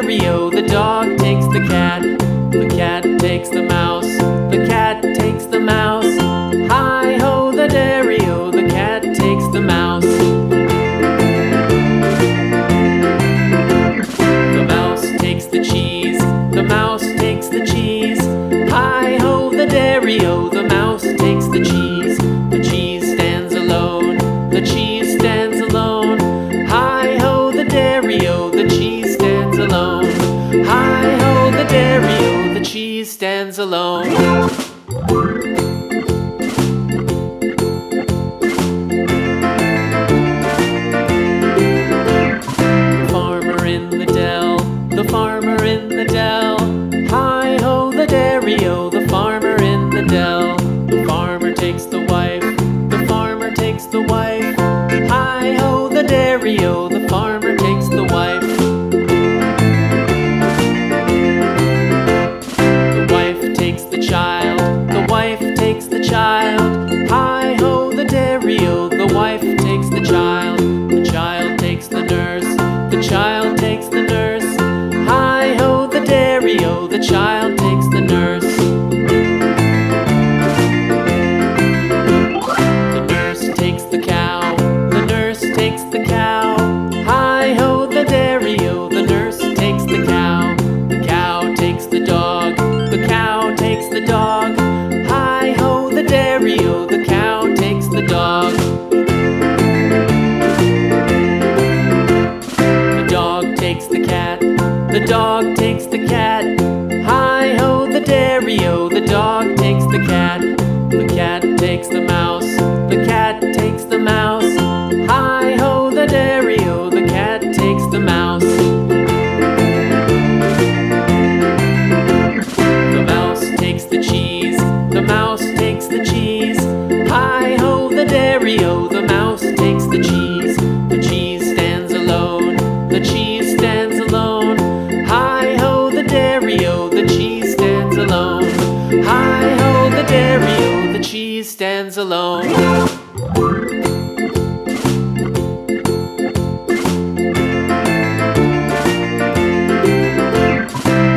dairy-o, the dog takes the cat. The cat takes the mouse. The cat takes the mouse. Hi-ho, the dairy-o, the cat takes the mouse. The mouse takes the cheese. The mouse takes the cheese. Hi-ho, the dairy-o, the mouse takes the cheese. The cheese stands alone. The cheese stands alone. Hi-ho, the dairy-o, the cheese stands alone. Hi-ho, the dairy-o, the cheese stands alone. The farmer in the dell. The farmer in the dell. Hi-ho, the dairy-o, the farmer in the dell. The farmer takes the wife. The farmer takes the wife. Hi-ho, the dairy-o, the farmer takes the wife. The wife takes the child. The wife takes the child. Hi-ho, the dairy-o, the wife takes the child. The child takes the nurse. The child takes the nurse. Hi-ho, the dairy-o, the child takes the nurse. The nurse takes the cow. The nurse takes the cow. Hi-ho, the dairy-o, the nurse takes the cow. The cow takes the dog. The cow takes the dog. Hi-ho, the dairy-o, the cow takes the dog. The dog takes the cat. The dog takes the cat. Hi-ho, the dairy-o, the dog takes the cat. The cat takes the mouse. The cat takes the mouse. Hi-ho, the dairy-o, the cat takes the mouse. The mouse takes the cheese. The mouse takes the cheese. Hi-ho, the dairy-o, the mouse takes the cheese. The cheese stands alone. The cheese stands alone. Hi-ho, the dairy-o, the cheese stands alone. Hi-ho, the dairy-o, the cheese stands alone.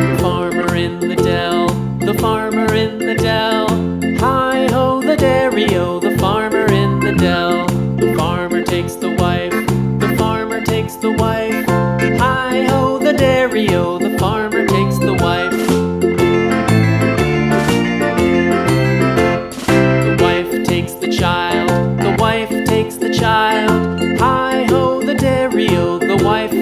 The farmer in the dell. The farmer in the dell. Hi-ho, the dairy-o, the farmer in the dell. The farmer takes the wife. The farmer takes the wife. Hi-ho, the dairy-o, the farmer takes the wife. The wife takes the child. The wife takes the child. Hi-ho, the dairy-o, the wife